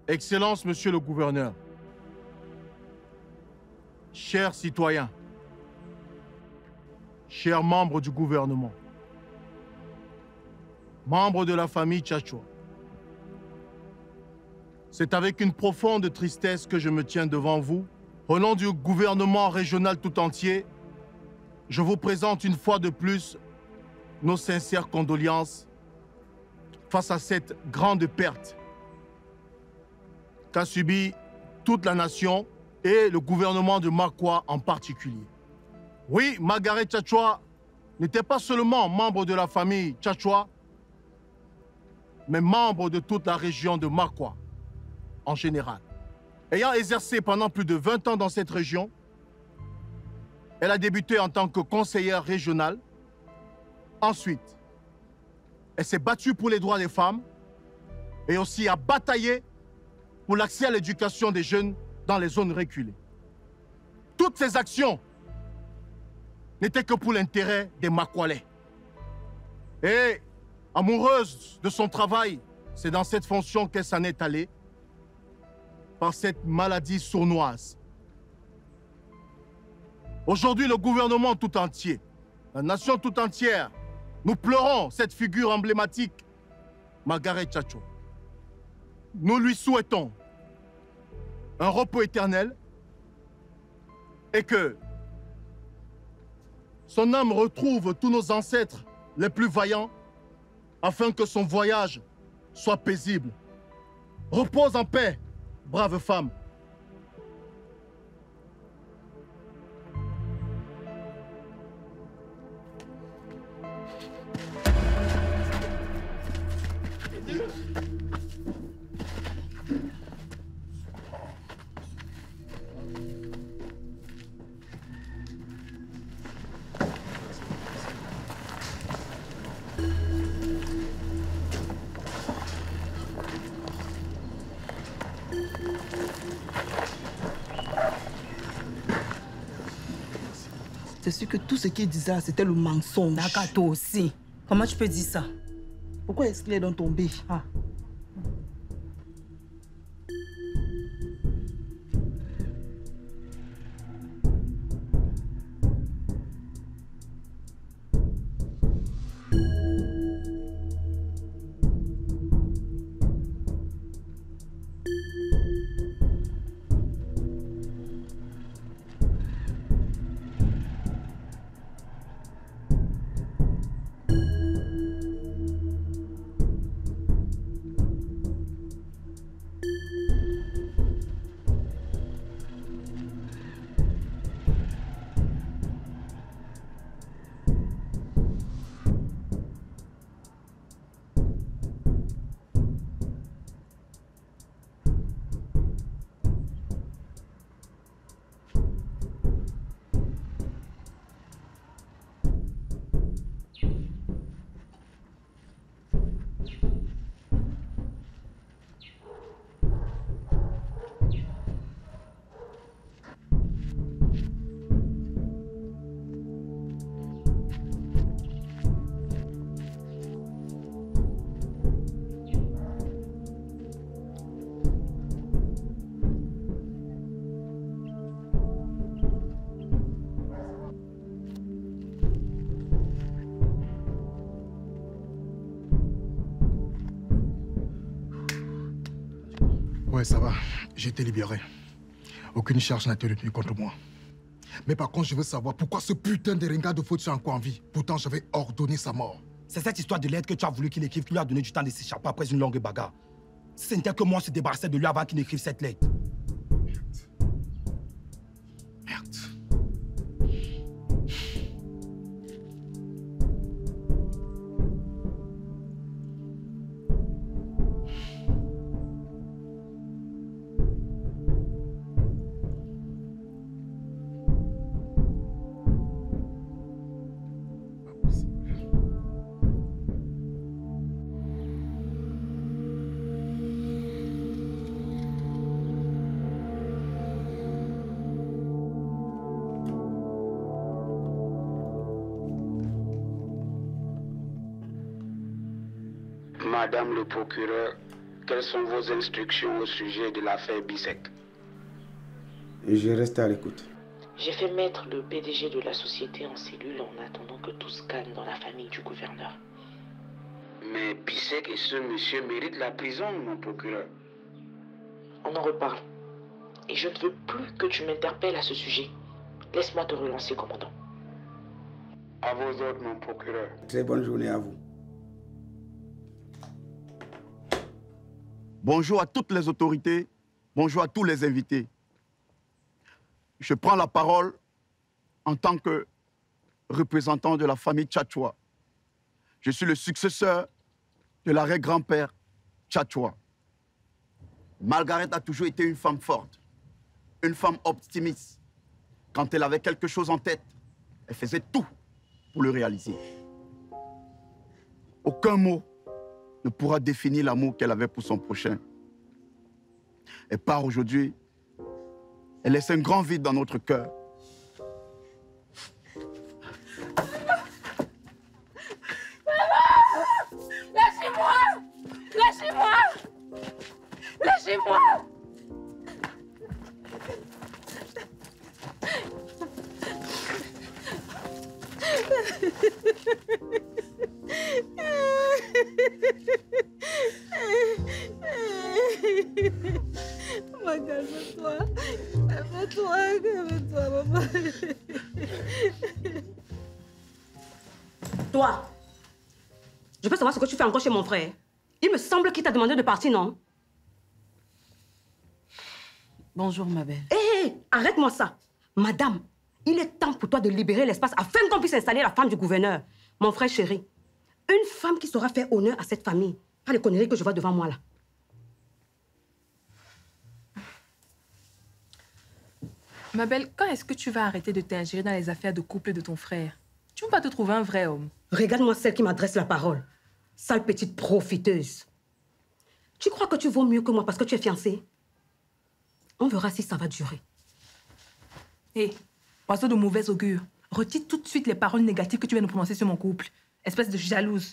Excellence, Monsieur le Gouverneur, chers citoyens, chers membres du gouvernement, membres de la famille Tchatchoua, c'est avec une profonde tristesse que je me tiens devant vous. Au nom du gouvernement régional tout entier, je vous présente une fois de plus nos sincères condoléances face à cette grande perte qu'a subie toute la nation et le gouvernement de Makwa en particulier. Oui, Margaret Tchatchoua n'était pas seulement membre de la famille Tchatchoua, mais membre de toute la région de Makwa en général. Ayant exercé pendant plus de 20 ans dans cette région, elle a débuté en tant que conseillère régionale. Ensuite, elle s'est battue pour les droits des femmes et aussi a bataillé pour l'accès à l'éducation des jeunes dans les zones reculées. Toutes ces actions n'étaient que pour l'intérêt des Makwalais. Et amoureuse de son travail, c'est dans cette fonction qu'elle s'en est allée par cette maladie sournoise. Aujourd'hui, le gouvernement tout entier, la nation tout entière, nous pleurons cette figure emblématique, Margaret Tchatchoua. Nous lui souhaitons un repos éternel et que son âme retrouve tous nos ancêtres les plus vaillants afin que son voyage soit paisible. Repose en paix, brave femme. C'est sûr que tout ce qu'il disait, c'était le mensonge. Nakato aussi. Comment tu peux dire ça? Pourquoi est-ce qu'il est donc tombé? Ah. Ouais, ça va. J'ai été libéré. Aucune charge n'a été retenue contre moi. Mais par contre, je veux savoir pourquoi ce putain de ringa de faute est encore en vie. Pourtant, j'avais ordonné sa mort. C'est cette histoire de lettre que tu as voulu qu'il écrive qui lui a donné du temps de s'échapper après une longue bagarre. Si ce n'était que moi, on se débarrassait de lui avant qu'il n'écrive cette lettre. Merde. Madame le procureur, Quelles sont vos instructions au sujet de l'affaire Bissek? Je reste à l'écoute. J'ai fait mettre le PDG de la société en cellule en attendant que tout se calme dans la famille du gouverneur. Mais Bissek et ce monsieur méritent la prison, mon procureur. On en reparle. Et je ne veux plus que tu m'interpelles à ce sujet. Laisse-moi te relancer, commandant. À vos ordres, mon procureur. Très bonne journée à vous. Bonjour à toutes les autorités, bonjour à tous les invités. Je prends la parole en tant que représentant de la famille Tchatchoua. Je suis le successeur de l'arrière-grand-père Tchatchoua. Margaret a toujours été une femme forte, une femme optimiste. Quand elle avait quelque chose en tête, elle faisait tout pour le réaliser. Aucun mot ne pourra définir l'amour qu'elle avait pour son prochain. Elle part aujourd'hui, elle laisse un grand vide dans notre cœur. Lâchez-moi! Lâchez-moi! Lâchez-moi! Calme-toi. Calme-toi, calme-toi, maman. Toi, je peux savoir ce que tu fais encore chez mon frère. Il me semble qu'il t'a demandé de partir, non? Bonjour, ma belle. Hé, arrête-moi ça. Madame, il est temps pour toi de libérer l'espace afin qu'on puisse installer la femme du gouverneur. Mon frère chéri, une femme qui saura faire honneur à cette famille. Pas les conneries que je vois devant moi, là. Ma belle, quand est-ce que tu vas arrêter de t'ingérer dans les affaires de couple de ton frère? Tu ne peux pas te trouver un vrai homme. Regarde-moi celle qui m'adresse la parole. Sale petite profiteuse. Tu crois que tu vaux mieux que moi parce que tu es fiancée? On verra si ça va durer. Hé, oiseau de mauvais augure, retire tout de suite les paroles négatives que tu viens de prononcer sur mon couple. Espèce de jalouse.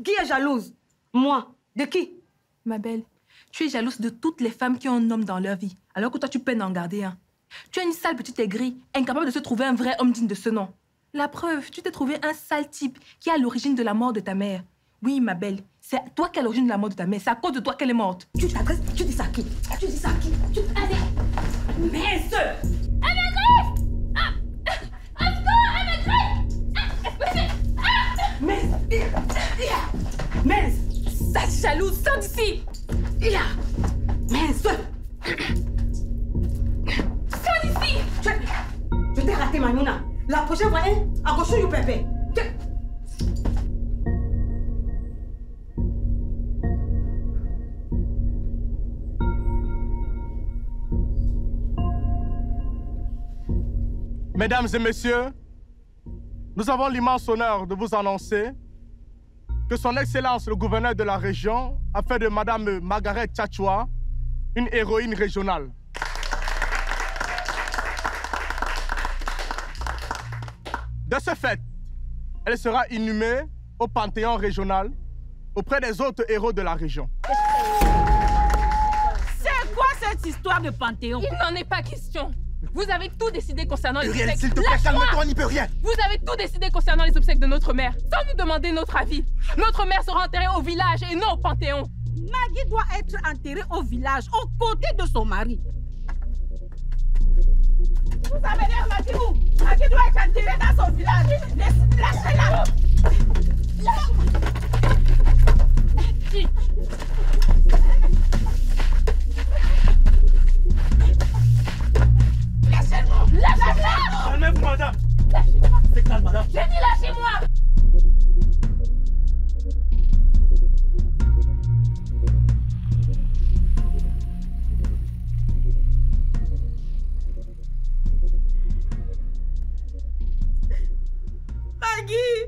Qui est jalouse? Moi. De qui? Ma belle, tu es jalouse de toutes les femmes qui ont un homme dans leur vie, alors que toi, tu peines à en garder un. Tu es une sale petite aigrie, incapable de se trouver un vrai homme digne de ce nom. La preuve, tu t'es trouvé un sale type qui est à l'origine de la mort de ta mère. Oui, ma belle, c'est toi qui es à l'origine de la mort de ta mère. C'est à cause de toi qu'elle est morte. Tu t'adresses, tu dis ça à qui? Tu dis ça à qui? Allez, mince! Mince! Sale jalouse, sors d'ici! Mince! Sors d'ici! Je t'ai raté, Manouna. La prochaine fois, hein, à gauche du pépé. Mesdames et messieurs, nous avons l'immense honneur de vous annoncer que son Excellence le gouverneur de la région a fait de Madame Margaret Tchatchoua une héroïne régionale. De ce fait, elle sera inhumée au Panthéon régional auprès des autres héros de la région. C'est quoi cette histoire de Panthéon? Il n'en est pas question. Vous avez tout décidé concernant les obsèques. S'il te plaît, calme-toi, on n'y peut rien. Vous avez tout décidé concernant les obsèques de notre mère, sans nous demander notre avis. Notre mère sera enterrée au village et non au Panthéon. Maggie doit être enterrée au village, aux côtés de son mari. Vous avez l'air Maggie où? Maggie doit être enterrée dans son village. Lâchez-la. Lâchez-moi. Lâchez-moi. Calmez-vous, madame. Lâchez-moi. C'est calme, madame. J'ai dit lâchez-moi. Maggie!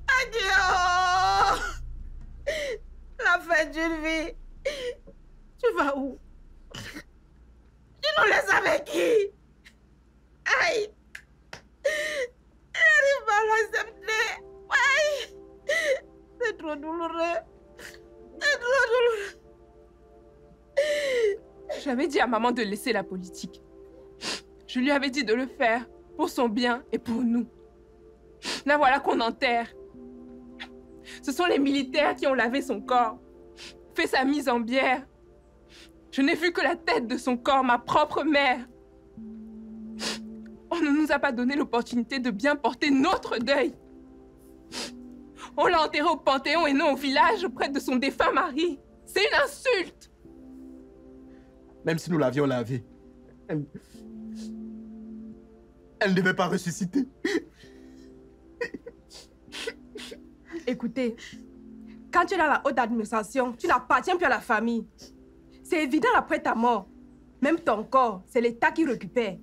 Maggie, oh! La fin d'une vie. Tu vas où? Tu nous laisses avec qui? Aïe! Arrive à la SMD. Aïe! C'est trop douloureux. J'avais dit à maman de laisser la politique. Je lui avais dit de le faire pour son bien et pour nous. Là, voilà qu'on enterre. Ce sont les militaires qui ont lavé son corps, fait sa mise en bière. Je n'ai vu que la tête de son corps, ma propre mère. On ne nous a pas donné l'opportunité de bien porter notre deuil. On l'a enterré au Panthéon et non au village auprès de son défunt mari. C'est une insulte. Même si nous l'avions lavée, elle ne devait pas ressusciter. Écoutez, quand tu es dans la haute administration, tu n'appartiens plus à la famille. C'est évident après ta mort. Même ton corps, c'est l'État qui récupère.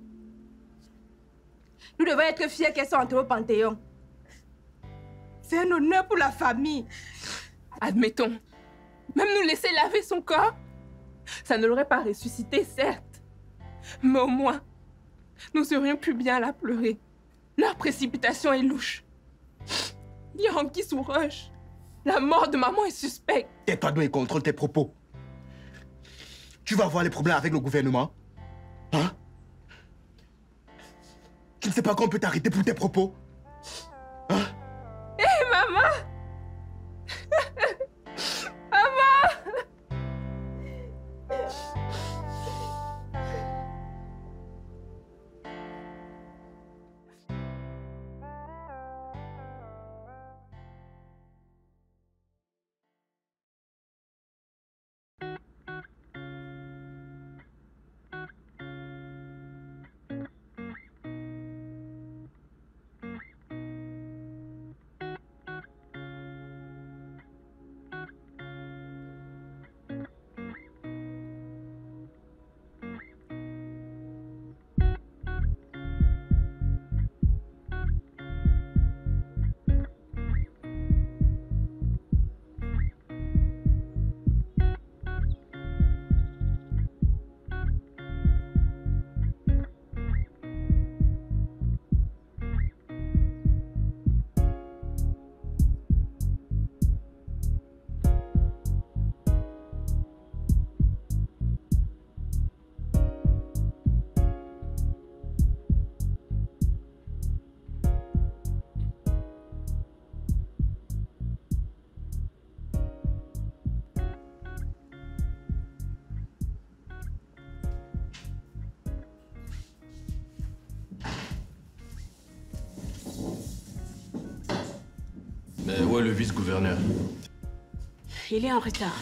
Nous devons être fiers qu'elle soit enterrée au Panthéon. C'est un honneur pour la famille. Admettons. Même nous laisser laver son corps, ça ne l'aurait pas ressuscité, certes. Mais au moins, nous serions plus bien la pleurer. Leur précipitation est louche. Yankee sous roche. La mort de maman est suspecte. Tais-toi donc et contrôle tes propos. Tu vas avoir les problèmes avec le gouvernement? Hein? Tu ne sais pas qu'on peut t'arrêter pour tes propos? Hein? Hé, maman! Maman! Mais où est le vice-gouverneur? Il est en retard.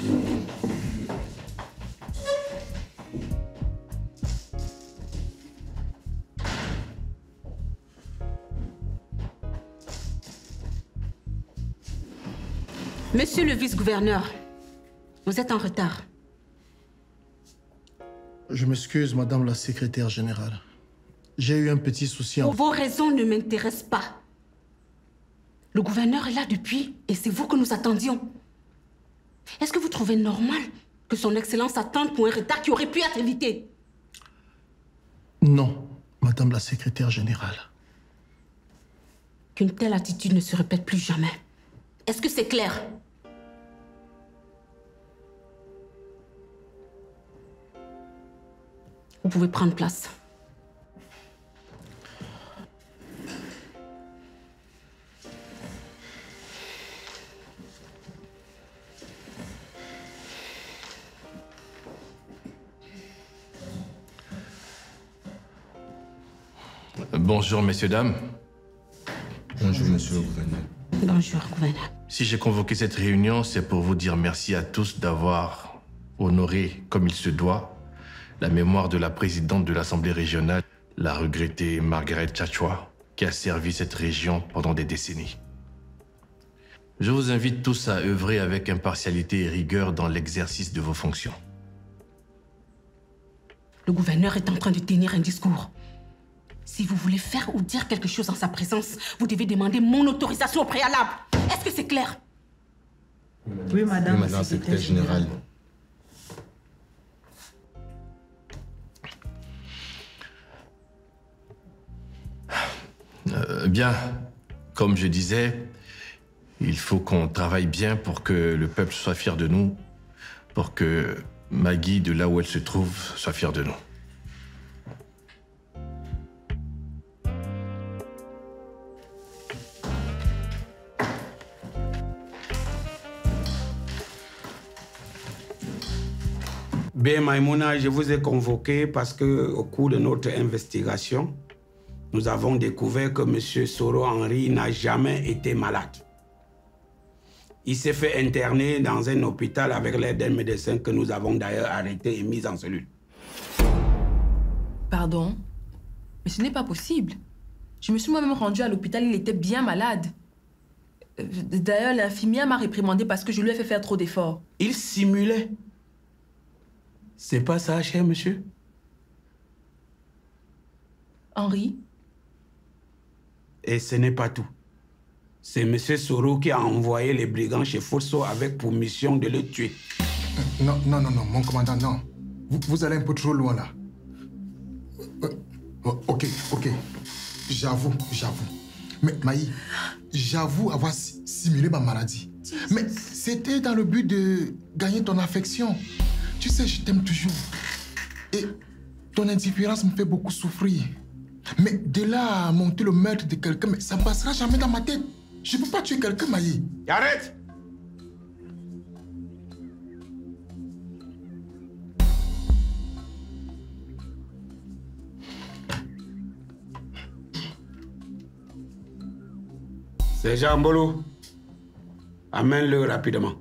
Monsieur le vice-gouverneur, vous êtes en retard. Je m'excuse, Madame la secrétaire générale. J'ai eu un petit souci en... Vos raisons ne m'intéressent pas. Le gouverneur est là depuis et c'est vous que nous attendions. Est-ce que vous trouvez normal que son Excellence attende pour un retard qui aurait pu être évité? Non, Madame la secrétaire générale. Qu'une telle attitude ne se répète plus jamais. Est-ce que c'est clair? Vous pouvez prendre place. Bonjour, messieurs, dames. Bonjour, monsieur le gouverneur. Bonjour, gouverneur. Si j'ai convoqué cette réunion, c'est pour vous dire merci à tous d'avoir honoré, comme il se doit, la mémoire de la présidente de l'Assemblée régionale, la regrettée Margaret Tchatchoua, qui a servi cette région pendant des décennies. Je vous invite tous à œuvrer avec impartialité et rigueur dans l'exercice de vos fonctions. Le gouverneur est en train de tenir un discours. Si vous voulez faire ou dire quelque chose en sa présence, vous devez demander mon autorisation au préalable. Est-ce que c'est clair? Oui, madame. Oui, madame la secrétaire générale. Bien, comme je disais, il faut qu'on travaille bien pour que le peuple soit fier de nous, pour que Maggie, de là où elle se trouve, soit fière de nous. Bien, Maïmouna, je vous ai convoqué parce que, au cours de notre investigation, nous avons découvert que M. Soro Henry n'a jamais été malade. Il s'est fait interner dans un hôpital avec l'aide d'un médecin que nous avons d'ailleurs arrêté et mis en cellule. Pardon? Mais ce n'est pas possible. Je me suis moi-même rendue à l'hôpital, il était bien malade. D'ailleurs, l'infirmière m'a réprimandé parce que je lui ai fait faire trop d'efforts. Il simulait. C'est pas ça, cher monsieur? Henri? Et ce n'est pas tout. C'est M. Soro qui a envoyé les brigands chez Fosso avec pour mission de le tuer. Non, mon commandant, non. Vous allez un peu trop loin, là. Ok. J'avoue. Mais Maï, j'avoue avoir simulé ma maladie. Mais c'était dans le but de gagner ton affection. Tu sais, je t'aime toujours. Et ton indifférence me fait beaucoup souffrir. Mais de là à monter le meurtre de quelqu'un, mais ça ne passera jamais dans ma tête. Je ne peux pas tuer quelqu'un, Maï. Arrête! C'est Jean Mbolo. Amène-le rapidement.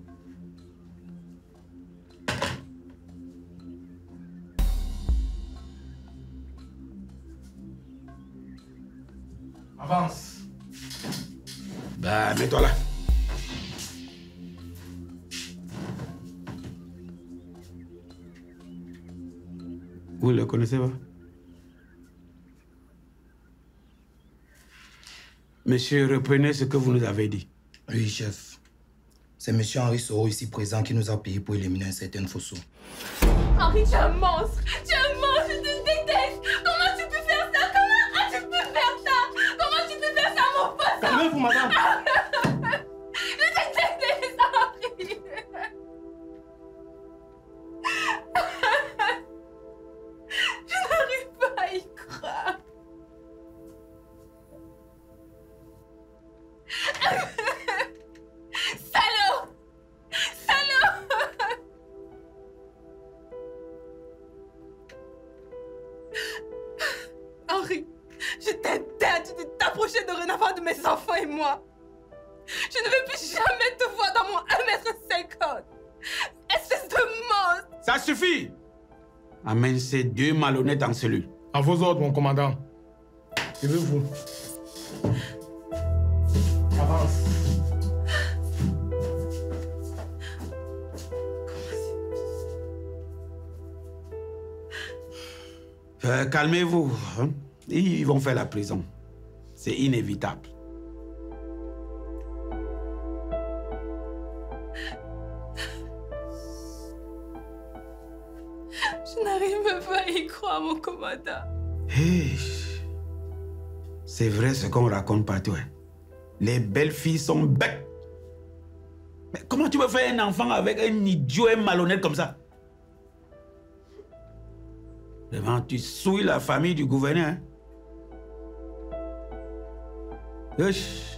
Avance. Bah, mets-toi là. Vous le connaissez pas? Monsieur, reprenez ce que vous nous avez dit. Oui, chef. C'est M. Henri Soro ici présent qui nous a payé pour éliminer un certain Fosso. Henri, tu es un monstre! Tu es un monstre! Je te déteste! Comment tu peux faire ça? Comment tu peux faire ça? Comment tu peux faire ça, mon pote? Calmez-vous, madame! Je déteste Henri! Je n'arrive pas à y croire. Salaud! Salaud! Henri, je t'interdis de t'approcher dorénavant de mes enfants et moi. Je ne veux plus jamais te voir dans mon 1,50 m. Espèce de monstre! Ça suffit! Amène ces deux malhonnêtes en cellule. À vos ordres, mon commandant. Je veux vous. Avance. Calmez-vous. Hein? Ils vont faire la prison. C'est inévitable. Je n'arrive pas à y croire, mon commandant. Hey. C'est vrai ce qu'on raconte partout. Hein? Les belles filles sont bêtes. Mais comment tu peux faire un enfant avec un idiot, un malhonnête comme ça? Vraiment, tu souilles la famille du gouverneur. Hein? Wesh.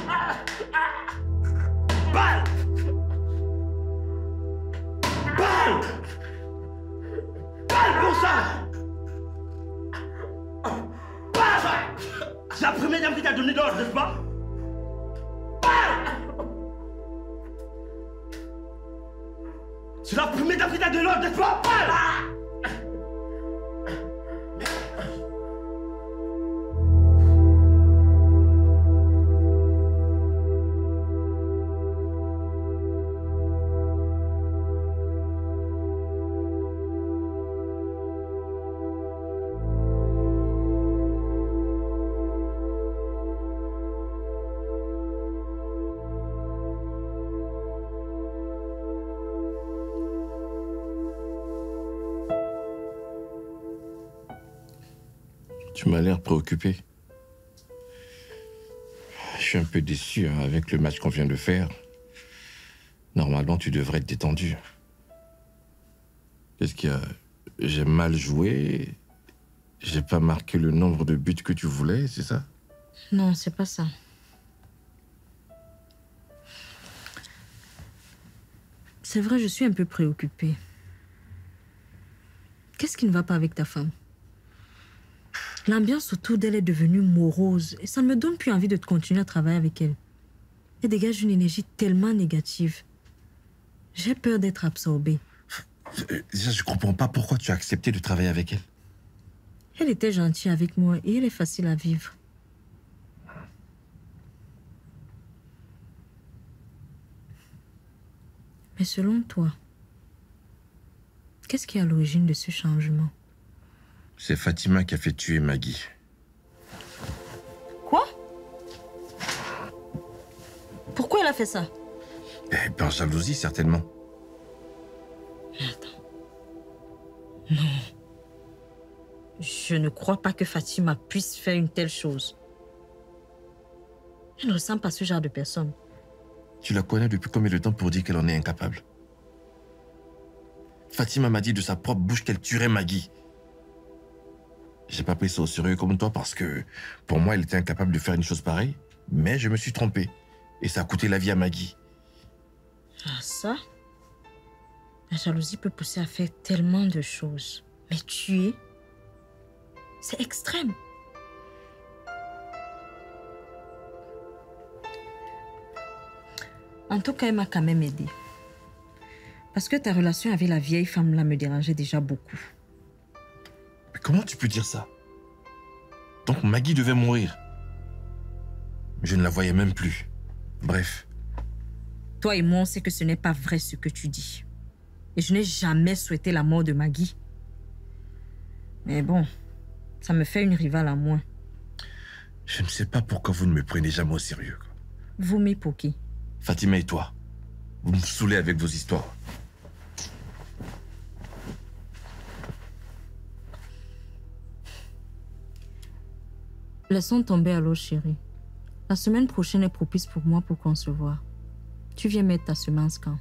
Balle! Balle! Balle pour ça! Balle! C'est la première dame qui t'a donné l'ordre, n'est-ce pas? Balle! C'est la première dame qui t'a donné l'ordre, n'est-ce pas? Balle! Tu m'as l'air préoccupé. Je suis un peu déçu hein, avec le match qu'on vient de faire. Normalement, tu devrais être détendu. Qu'est-ce qu'il y a? J'ai mal joué? J'ai pas marqué le nombre de buts que tu voulais, c'est ça? Non, c'est pas ça. C'est vrai, je suis un peu préoccupée. Qu'est-ce qui ne va pas avec ta femme? L'ambiance autour d'elle est devenue morose et ça ne me donne plus envie de continuer à travailler avec elle. Elle dégage une énergie tellement négative. J'ai peur d'être absorbée. Déjà, je comprends pas pourquoi tu as accepté de travailler avec elle. Elle était gentille avec moi et elle est facile à vivre. Mais selon toi, qu'est-ce qui est à l'origine de ce changement? C'est Fatima qui a fait tuer Maggie. Quoi? Pourquoi elle a fait ça? Par jalousie, certainement. Attends. Non. Je ne crois pas que Fatima puisse faire une telle chose. Elle ne ressemble pas à ce genre de personne. Tu la connais depuis combien de temps pour dire qu'elle en est incapable? Fatima m'a dit de sa propre bouche qu'elle tuerait Maggie. J'ai pas pris ça au sérieux comme toi parce que pour moi, elle était incapable de faire une chose pareille, mais je me suis trompé. Et ça a coûté la vie à Maggie. Ah, ça? La jalousie peut pousser à faire tellement de choses. Mais tuer? C'est extrême. En tout cas, elle m'a quand même aidée. Parce que ta relation avec la vieille femme-là me dérangeait déjà beaucoup. Mais comment tu peux dire ça? Donc Maggie devait mourir. Je ne la voyais même plus. Bref. Toi et moi, on sait que ce n'est pas vrai ce que tu dis. Et je n'ai jamais souhaité la mort de Maggie. Mais bon, ça me fait une rivale à moi. Je ne sais pas pourquoi vous ne me prenez jamais au sérieux. Vous, Mipoki. Fatima et toi, vous me saoulez avec vos histoires. Laissons tomber alors, chérie. La semaine prochaine est propice pour moi pour concevoir. Tu viens mettre ta semence quand?